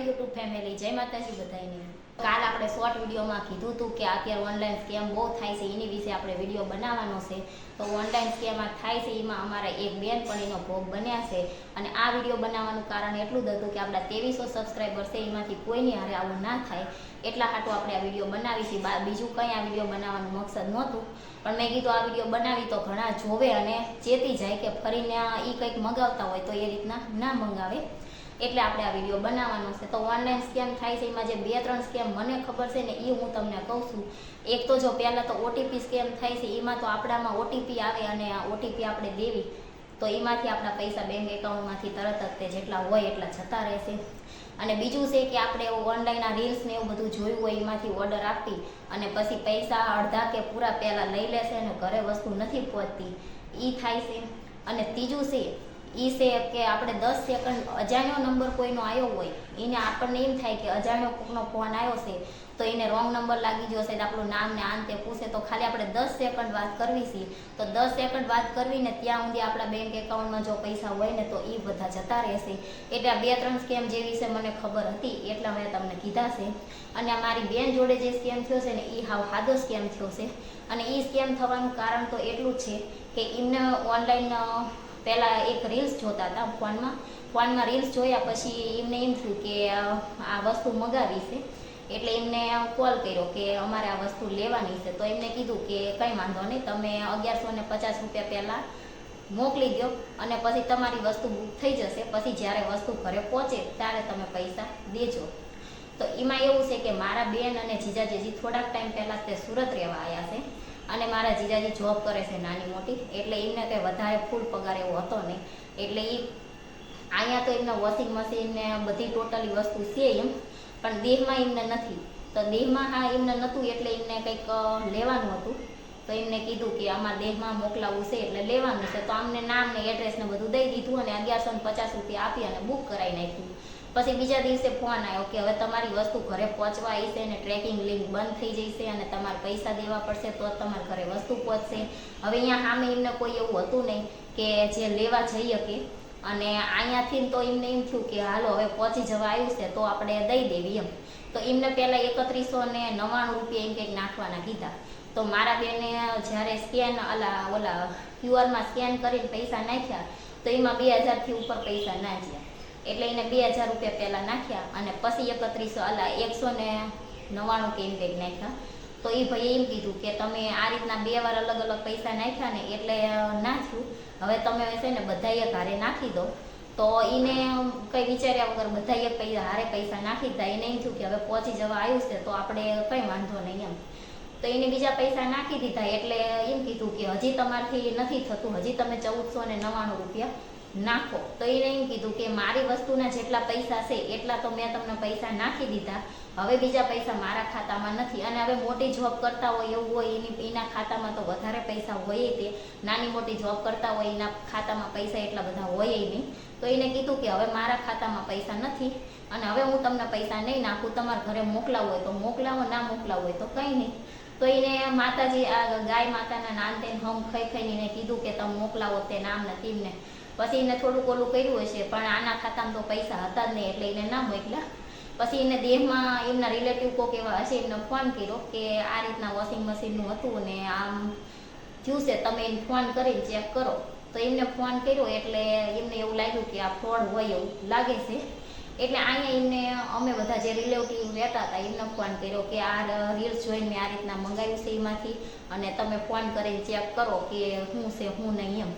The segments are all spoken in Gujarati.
મોર્નિંગ યુટ્યુબ ફેમિલી, જય માતાજી બધાને। કાલ આપણે શોર્ટ વિડીયોમાં કીધું હતું કે અત્યારે ઓનલાઈન સ્કેમ બહુ થાય છે, એની વિશે આપણે વિડીયો બનાવવાનો છે। તો ઓનલાઈન સ્કેમ થાય છે એમાં અમારા એક બેનપણીનો ભોગ બન્યા છે, અને આ વિડીયો બનાવવાનું કારણ એટલું જ હતું કે આપણા 2300 સબસ્ક્રાઈબર છે, એમાંથી કોઈની હારે આવું ના થાય એટલા હાટું આપણે આ વિડીયો બનાવી છે। બીજું કંઈ આ વિડીયો બનાવવાનું મકસદ નહોતું, પણ મેં કીધું આ વિડીયો બનાવી તો ઘણા જોવે અને ચેતી જાય કે ફરીને એ કંઈક મંગાવતા હોય તો એ રીતના ના મંગાવે, એટલે આપણે આ વિડીયો બનાવવાનો છે। તો ઓનલાઈન સ્કેમ થાય છે એમાં જે 2-3 સ્કેમ મને ખબર છે ને એ હું તમને કહું છું। એક તો જો પહેલાં તો ઓટીપી સ્કેમ થાય છે, એમાં તો આપણામાં ઓટીપી આવે અને આ ઓટીપી આપણે દેવી તો એમાંથી આપણા પૈસા બેંક એકાઉન્ટમાંથી તરત જ તે જેટલા હોય એટલા જતા રહેશે। અને બીજું છે કે આપણે ઓનલાઈન આ રીલ્સ ને એવું બધું જોયું હોય એમાંથી ઓર્ડર આપી અને પછી પૈસા અડધા કે પૂરા પહેલાં લઈ લેશે અને ઘરે વસ્તુ નથી પહોંચતી, એ થાય છે। અને ત્રીજું છે એ છે કે આપણે 10 સેકન્ડ અજાણ્યો નંબર કોઈનો આવ્યો હોય એને આપણને એમ થાય કે અજાણ્યો કોઈનો ફોન આવ્યો છે તો એને રોંગ નંબર લાગી ગયો છે, આપણું નામ ને આન તે પૂછે તો ખાલી આપણે 10 સેકન્ડ વાત કરવી છે, તો 10 સેકન્ડ વાત કરવીને ત્યાં સુધી આપણા બેંક એકાઉન્ટમાં જો પૈસા હોય ને તો એ બધા જતા રહેશે। એટલે આ 2-3 સ્કેમ જે વિશે મને ખબર હતી એટલા મેં તમને કીધા છે। અને મારી બેન જોડે જે સ્કેમ થયો છે ને એ હાવ સાદો સ્કેમ થયો છે, અને એ સ્કેમ થવાનું કારણ તો એટલું જ છે કે એમને ઓનલાઈન પહેલાં એક રીલ્સ જોતા હતા ફોનમાં રીલ્સ જોયા પછી એમને એમ થયું કે આ વસ્તુ મગાવી છે, એટલે એમને કોલ કર્યો કે અમારે આ વસ્તુ લેવાની છે। તો એમને કીધું કે કંઈ વાંધો નહીં, તમે 1150 રૂપિયા પહેલાં મોકલી દો અને પછી તમારી વસ્તુ બુક થઈ જશે, પછી જ્યારે વસ્તુ ઘરે પહોંચે ત્યારે તમે પૈસા દેજો। તો એમાં એવું છે કે મારા બેન અને જીજાજી થોડાક ટાઈમ પહેલાં તે સુરત રહેવા આવ્યા છે, અને મારા જીજાજી જોબ કરે છે નાની મોટી, એટલે એમને કંઈ વધારે ફૂલ પગાર એવો હતો નહીં, એટલે એ અહીંયા તો એમને વોશિંગ મશીન ને બધી ટોટલી વસ્તુ છે એમ, પણ દેહમાં એમને નથી। તો દેહમાં હા એમને નહોતું એટલે એમને કંઈક લેવાનું હતું, તો એમને કીધું કે આમાં દેહમાં મોકલાવવું છે એટલે લેવાનું છે, તો અમને નામ ને એડ્રેસ ને બધું દઈ દીધું અને 1150 રૂપિયા આપી અને બુક કરાવી નાખ્યું। પછી બીજા દિવસે ફોન આવ્યો કે હવે તમારી વસ્તુ ઘરે પહોંચવા આવી છે અને ટ્રેકિંગ લિંક બંધ થઈ જશે અને તમારે પૈસા દેવા પડશે તો જ તમારા ઘરે વસ્તુ પહોંચશે। હવે અહીંયા સામે એમને કોઈ એવું હતું નહીં કે જે લેવા જઈ શકે, અને અહીંયાથી તો એમને એમ થયું કે હાલો હવે પહોંચી જવા આવ્યું છે તો આપણે દઈ દેવી એમ। તો એમને પહેલાં 3199 રૂપિયા એમ કંઈક નાખવાના કીધા। તો મારા બેને જ્યારે સ્કેન ઓલા ક્યુઆરમાં સ્કેન કરીને પૈસા નાખ્યા તો એમાં 2000થી ઉપર પૈસા ના ગયા, એટલે એને 2000 રૂપિયા પહેલાં નાખ્યા અને પછી 199 કે એમ કંઈક નાખ્યા। તો એ ભાઈએ એમ કીધું કે તમે આ રીતના 2 વાર અલગ અલગ પૈસા નાખ્યા ને એટલે ના થયું, હવે તમે છે ને બધા એક હારે નાખી દો। તો એને કંઈ વિચાર્યા વગર બધા એક હારે પૈસા નાખી દીધા। એને એમ થયું કે હવે પહોંચી જવા આવ્યું છે તો આપણે કંઈ વાંધો નહીં એમ, તો એને બીજા પૈસા નાખી દીધા। એટલે એમ કીધું કે હજી તમારથી નથી થતું, હજી તમે 1499 રૂપિયા નાખો। તો એને એમ કીધું કે મારી વસ્તુના જેટલા પૈસા છે એટલા તો મેં તમને પૈસા નાખી દીધા, હવે બીજા પૈસા મારા ખાતામાં નથી। અને હવે મોટી જોબ કરતા હોય એવું હોય એના ખાતામાં તો વધારે પૈસા હોય, તે નાની મોટી જોબ કરતા હોય એના ખાતામાં પૈસા એટલા બધા હોય નહીં। તો એને કીધું કે હવે મારા ખાતામાં પૈસા નથી અને હવે હું તમને પૈસા નહીં નાખું, તમારા ઘરે મોકલાવું હોય તો મોકલાવો, ના મોકલાવું હોય તો કંઈ નહીં। તો એને માતાજી આ ગાય માતાના નામ તેને હમ ખાઈને એને કીધું કે તમે મોકલાવો તે નામ ને તેમને, પછી એને થોડુંક ઓલું કર્યું હશે પણ આના ખાતામાં તો પૈસા હતા જ નહીં એટલે એને ના મોકલ્યા। પછી એને દેહમાં એમના રિલેટિવ કોક એવા હશે એમને ફોન કર્યો કે આ રીતના વોશિંગ મશીનનું હતું ને આમ થયું છે, તમે એને ફોન કરીને ચેક કરો। તો એમને ફોન કર્યો એટલે એમને એવું લાગ્યું કે આ ફ્રોડ હોય એવું લાગે છે, એટલે અહીંયા એમને અમે બધા જે રિલેટિવ રહેતા હતા એમને ફોન કર્યો કે આ રીલ્સ જોઈને મેં આ રીતના મંગાવ્યું છે એમાંથી, અને તમે ફોન કરીને ચેક કરો કે શું છે શું નહીં એમ।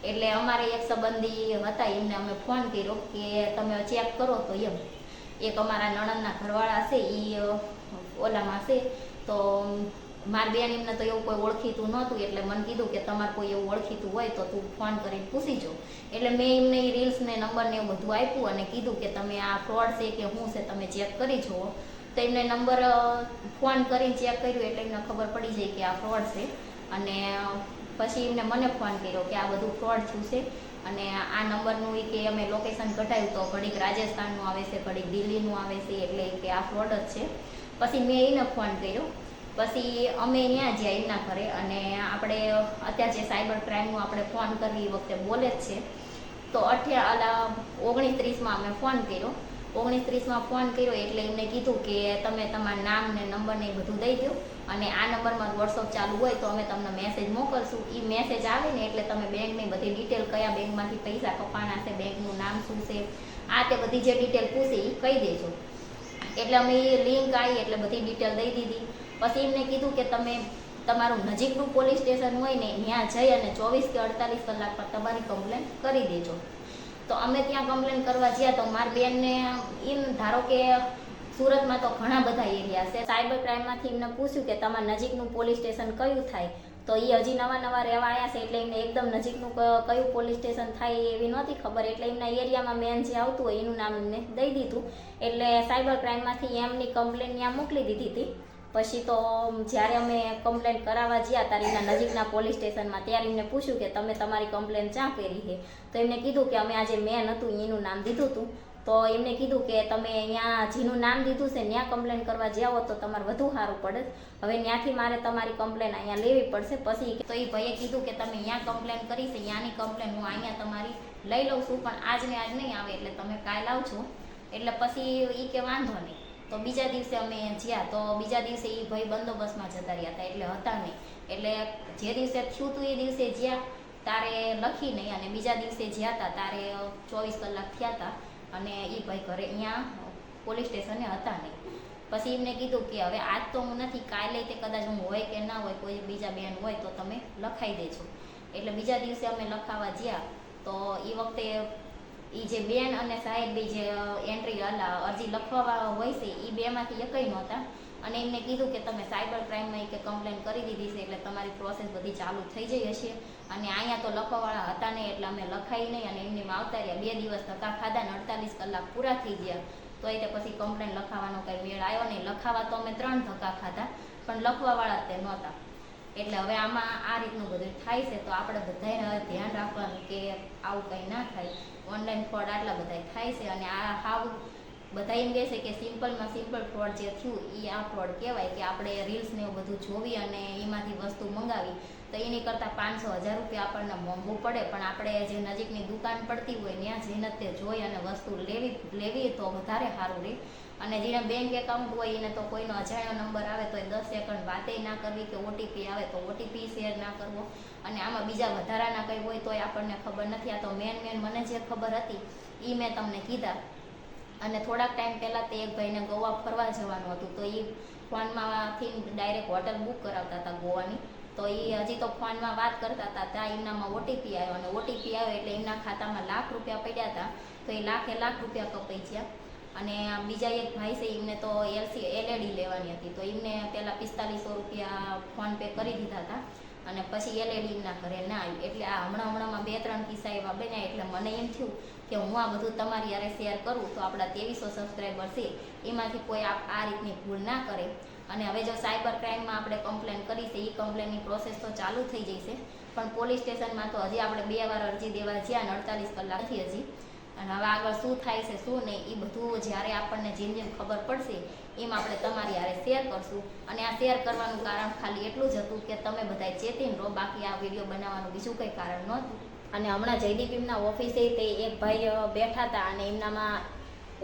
એટલે અમારે એક સંબંધી હતા એમને અમે ફોન કર્યો કે તમે ચેક કરો તો એમ। એક અમારા નણંદના ઘરવાળા છે એ ઓલામાં છે, તો મારી બેન એમને તો એવું કોઈ ઓળખીતું નહોતું એટલે મને કીધું કે તમારે કોઈ એવું ઓળખીતું હોય તો તું ફોન કરીને પૂછી જો। એટલે મેં એમને એ રીલ્સને નંબર ને એવું બધું આપ્યું અને કીધું કે તમે આ ફ્રોડ છે કે શું છે તમે ચેક કરી જુઓ। તો એમને નંબર ફોન કરીને ચેક કર્યું એટલે એમને ખબર પડી જાય કે આ ફ્રોડ છે, અને પછી એમને મને ફોન કર્યો કે આ બધું ફ્રોડ થયું છે અને આ નંબરનું કે અમે લોકેશન કઢાવ્યું તો ઘડીક રાજસ્થાનનું આવે છે, ઘડીક દિલ્હીનું આવે છે, એટલે કે આ ફ્રોડ જ છે। પછી મેં એને ફોન કર્યો, પછી અમે ત્યાં જ્યાં એમના ઘરે, અને આપણે અત્યારે જે સાયબર ક્રાઇમનું આપણે ફોન કરવી એ વખતે બોલે જ છે, તો 19-30માં અમે ફોન કર્યો 29-30માં ફોન કર્યો એટલે એમને કીધું કે તમે તમારું નામ ને નંબર ને એ બધું દઈ દો અને આ નંબરમાં વોટ્સઅપ ચાલુ હોય તો અમે તમને મેસેજ મોકલશું. એ મેસેજ આવે ને એટલે તમે બેંકની બધી ડિટેલ, કયા બેંકમાંથી પૈસા કપાણા છે, બેંકનું નામ શું છે, આ તે બધી જે ડિટેલ પૂછે એ કહી દેજો. એટલે અમે એ લિંક આવી એટલે બધી ડિટેલ દઈ દીધી. પછી એમને કીધું કે તમે તમારું નજીકનું પોલીસ સ્ટેશન હોય ને ત્યાં જઈ અને 24 કે 48 કલાકમાં તમારી કમ્પ્લેન કરી દેજો. તો અમે ત્યાં કમ્પ્લેન કરવા ગયા તો મારી બેનને એમ ધારો કે સુરતમાં તો ઘણા બધા એરિયા છે. સાયબર ક્રાઇમમાંથી એમને પૂછ્યું કે તમારા નજીકનું પોલીસ સ્ટેશન કયું થાય, તો એ હજી નવા રહેવા આવ્યા છે એટલે એમને એકદમ નજીકનું કયું પોલીસ સ્ટેશન થાય એવી નહોતી ખબર. એટલે એમના એરિયામાં મેન જે આવતું હોય એનું નામ એમને દઈ દીધું. એટલે સાયબર ક્રાઇમમાંથી એમની કમ્પ્લેન ત્યાં મોકલી દીધી હતી. પછી તો જ્યારે અમે કમ્પ્લેન કરાવવા ગયા ત્યારે એના નજીકના પોલીસ સ્ટેશનમાં, ત્યારે એમને પૂછ્યું કે તમે તમારી કમ્પ્લેન ક્યાં કરી છે, તો એમને કીધું કે અમે આજે મેન હતું એનું નામ દીધું હતું. તો એમને કીધું કે તમે અહીંયા જેનું નામ દીધું છે ત્યાં કમ્પ્લેન કરવા જાઓ તો તમારે વધુ સારું પડે. હવે ત્યાંથી મારે તમારી કમ્પ્લેન અહીંયા લેવી પડશે. પછી તો એ ભાઈએ કીધું કે તમે અહીંયા કમ્પ્લેન કરી છે, ત્યાંની કમ્પ્લેન હું અહીંયા તમારી લઈ લઉં છું, પણ આજને આજ નહીં આવે એટલે તમે કાલ આવજો. એટલે પછી એ કે વાંધો નહીં. તો બીજા દિવસે અમે જ્યાં તો બીજા દિવસે એ ભાઈ બંદોબસ્તમાં જતા રહ્યા હતા એટલે હતા નહીં. એટલે જે દિવસે થયું હતું એ દિવસે જ્યાં તારે લખી નહીં અને બીજા દિવસે જ્યાં હતા તારે 24 કલાક થયા હતા અને એ ભાઈ ઘરે અહીંયા પોલીસ સ્ટેશને હતા નહીં. પછી એમને કીધું કે હવે આજ તો હું નથી, કાલે તે કદાચ હું હોય કે ના હોય, કોઈ બીજા બેન હોય તો તમે લખાઈ દેજો. એટલે બીજા દિવસે અમે લખાવા ગયા તો એ વખતે એ જે બેન અને સાહેબ બી જે એન્ટ્રી અરજી લખવા હોય છે એ બેમાંથી એકઈ નહોતા. અને એમને કીધું કે તમે સાયબર ક્રાઇમમાં કે કમ્પ્લેન કરી દીધી છે એટલે તમારી પ્રોસેસ બધી ચાલુ થઈ જઈ હશે. અને અહીંયા તો લખવાવાળા હતા નહીં એટલે અમે લખાઈ નહીં અને એમની આવતા રહ્યા. 2 દિવસ ધક્કા ખાધા ને 48 કલાક પૂરા થઈ ગયા તો એ પછી કમ્પ્લેન લખાવાનો કંઈ મેળ આવ્યો નહીં. લખાવા તો અમે 3 ધક્કા ખાધા પણ લખવાવાળા તે નહોતા. એટલે હવે આમાં આ રીતનું બધું થાય છે. તો આપણે બધાએ ધ્યાન રાખવાનું કે આવું કંઈ ના થાય. ઓનલાઈન ફ્રોડ આટલા બધા થાય છે અને આ હાવ બધા એમ કહે છે કે સિમ્પલમાં સિમ્પલ ફ્રોડ જે થયું એ આ ફ્રોડ કહેવાય કે આપણે રીલ્સ ને એવું બધું જોવી અને એમાંથી વસ્તુ મંગાવી તો એની કરતાં 500-1000 રૂપિયા આપણને મોંઘું પડે. પણ આપણે જે નજીકની દુકાન પડતી હોય ત્યાં જઈને તે જોઈ અને વસ્તુ લેવી તો વધારે સારું રહે. અને જેને બેંક એકાઉન્ટ હોય એને તો કોઈનો અજાણ્યો નંબર આવે તો 10 સેકન્ડ વાતે ના કરવી કે ઓટીપી આવે તો ઓટીપી શેર ના કરવો. અને આમાં બીજા વધારાના કંઈ હોય તોય આપણને ખબર નથી. આ તો મેન મને જે ખબર હતી એ મેં તમને કીધા. અને થોડાક ટાઈમ પહેલાં તે એક ભાઈને ગોવા ફરવા જવાનું હતું તો એ ફોનમાંથી ડાયરેક્ટ હોટલ બુક કરાવતા હતા ગોવાની. તો એ હજી તો ફોનમાં વાત કરતા હતા ત્યાં એમનામાં ઓટીપી આવ્યો અને ઓટીપી આવ્યો એટલે એમના ખાતામાં લાખ રૂપિયા પડ્યા હતા. તો એ લાખ રૂપિયા કપાઈ ગયા. અને બીજા એક ભાઈ છે એમને તો એલઈડી લેવાની હતી તો એમને પહેલાં 4500 રૂપિયા ફોન પે કરી દીધા હતા અને પછી એલઈડી એમના ઘરે ના આવ્યું. એટલે આ હમણાંમાં 2-3 કિસ્સા એવા બન્યા. એટલે મને એમ થયું કે હું આ બધું તમારી યારે શેર કરું તો આપણા 2300 સબસ્ક્રાઈબર છે એમાંથી કોઈ આ રીતની ભૂલ ના કરે. અને હવે જો સાયબર ક્રાઇમમાં આપણે કમ્પ્લેન કરી છે એ કમ્પ્લેનની પ્રોસેસ તો ચાલુ થઈ જશે. પણ પોલીસ સ્ટેશનમાં તો હજી આપણે 2 વાર અરજી દેવા જ્યાં 48 કલાકથી હજી. અને હવે આગળ શું થાય છે શું નહીં એ બધું જ્યારે આપણને જેમ ખબર પડશે એમ આપણે તમારી યારે શેર કરશું. અને આ શેર કરવાનું કારણ ખાલી એટલું જ હતું કે તમે બધાએ ચેતીને રહો. બાકી આ વિડીયો બનાવવાનું બીજું કંઈ કારણ નહોતું. અને હમણાં જયદીપ એમના ઓફિસે તે એક ભાઈ બેઠા હતા અને એમનામાં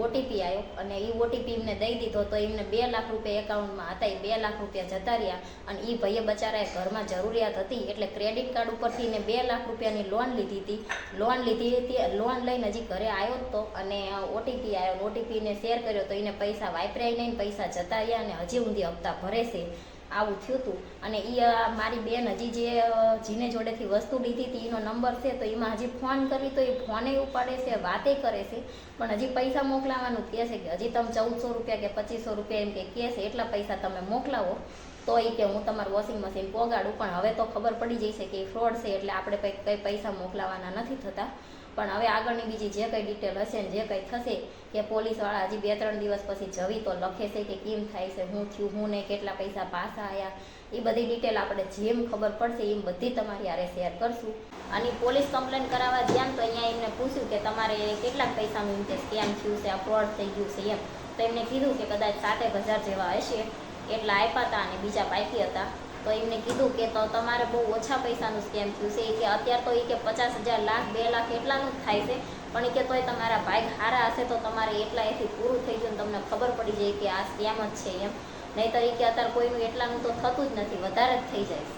ઓટીપી આવ્યો અને એ ઓટીપી એમને દઈ દીધો તો એમને 2 લાખ રૂપિયા એકાઉન્ટમાં હતા. એ 2 લાખ રૂપિયા જતા રહ્યા. અને એ ભાઈએ બચારાએ ઘરમાં જરૂરિયાત હતી એટલે ક્રેડિટ કાર્ડ ઉપરથી ને 2 લાખ રૂપિયાની લોન લીધી હતી. લોન લઈને હજી ઘરે આવ્યો હતો અને ઓટીપી આવ્યો. ઓટીપીને શેર કર્યો તો એને પૈસા વાપરાય નહીં, પૈસા જતા રહ્યા અને હજી ઊંધી હપ્તા ભરે છે. આવું થયું હતું. અને એ મારી બેન હજી જેને જોડેથી વસ્તુ લીધી હતી એનો નંબર છે તો એમાં હજી ફોન કરવી તો એ ફોને ઉપાડે છે, વાતે કરે છે પણ હજી પૈસા મોકલાવાનું કહે છે કે હજી તમે 1400 રૂપિયા કે 2500 રૂપિયા એમ કે કહે છે એટલા પૈસા તમે મોકલાવો તો એ કે હું તમારું વોશિંગ મશીન પોગાડું. પણ હવે તો ખબર પડી જશે કે એ ફ્રોડ છે એટલે આપણે કંઈ પૈસા મોકલાવાના નથી થતા. પણ હવે આગળની બીજી જે કંઈ ડિટેલ હશે ને જે કંઈ થશે કે પોલીસવાળા હજી 2-3 દિવસ પછી જવી તો લખે છે કે કેમ થાય છે, શું થયું, હું ને કેટલા પૈસા પાછા આવ્યા, એ બધી ડિટેલ આપણે જેમ ખબર પડશે એમ બધી તમારી હારે શેર કરશું. અને પોલીસ કમ્પ્લેન કરાવવા જ્યાં તો અહીંયા એમને પૂછ્યું કે તમારે કેટલાક પૈસાનું એમ કે સ્કેમ થયું છે, આ ફ્રોડ થઈ ગયું છે એમ. તો એમને કીધું કે કદાચ 7,000 જેવા હશે એટલા આપ્યા હતા અને બીજા બાકી હતા. તો એમને કીધું કે તો તમારે બહુ ઓછા પૈસાનું સ્કેમ થયું છે કે અત્યારે તો એ કે 50,000, લાખ, 2 લાખ એટલાનું જ થાય છે પણ એ કે તોય તમારા ભાગ સારા હશે તો તમારે એટલા એથી પૂરું થઈ જાય ને તમને ખબર પડી જાય કે આ સ્કેમ જ છે એમ. નહીંતર એ કે અત્યારે કોઈનું એટલાનું તો થતું જ નથી, વધારે જ થઈ જાય છે.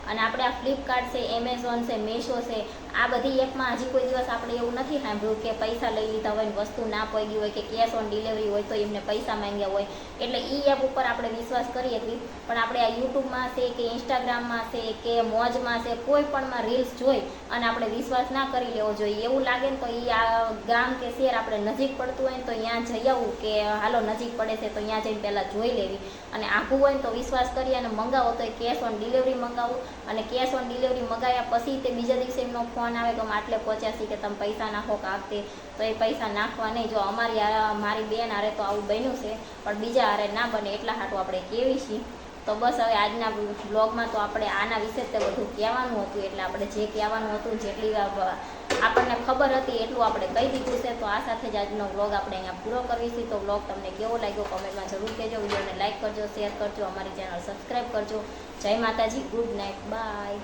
અને આપણે આ ફ્લિપકાર્ટ છે, એમેઝોન છે, મીશો છે, આ બધી એપમાં હજી કોઈ દિવસ આપણે એવું નથી સાંભળ્યું કે પૈસા લઈ લીધા હોય, વસ્તુ ના પડી હોય કે કેશ ઓન ડિલિવરી હોય તો એમને પૈસા માંગ્યા હોય. એટલે એ એપ ઉપર આપણે વિશ્વાસ કરીએ છીએ. પણ આપણે આ યુટ્યુબમાં છે કે ઇન્સ્ટાગ્રામમાં છે કે મોજમાં છે, કોઈ પણમાં રીલ્સ જોઈ અને આપણે વિશ્વાસ ના કરી લેવો જોઈએ. એવું લાગે ને તો એ આ ગામ કે શહેર આપણે નજીક પડતું હોય ને તો ત્યાં જઈ આવવું કે હાલો નજીક પડે છે તો ત્યાં જઈને પહેલાં જોઈ લેવી. અને આઘું હોય ને તો વિશ્વાસ કરી અને મંગાવો તો એ કેશ ઓન ડિલિવરી મંગાવો. અને કેશ ઓન ડિલિવરી મંગાવ્યા પછી તે બીજા દિવસે એમનો ફોન આવે કે આટલે પહોંચ્યા છીએ કે તમે પૈસા નાખો કે આપતે, તો એ પૈસા નાખવા નહીં. જો મારી બેન હારે તો આવું બન્યું છે, પણ બીજા હારે ના બને એટલા હાટું આપણે કહેવી છીએ. તો બસ હવે આજના બ્લોગમાં તો આપણે આના વિશે જ તે બધું કહેવાનું હતું. એટલે આપણે જે કહેવાનું હતું, જેટલી આપણને ખબર હતી એટલું આપણે કહી દીધું છે. તો આ સાથે જ આજનો વ્લોગ આપણે અહીંયા પૂરો કરીશું. તો વ્લોગ તમને કેવો લાગ્યો કોમેન્ટમાં જરૂર કહેજો. વિડીયોને લાઇક કરજો, શેર કરજો, અમારી ચેનલ સબસ્ક્રાઈબ કરજો. જય માતાજી, ગુડ નાઇટ, બાય.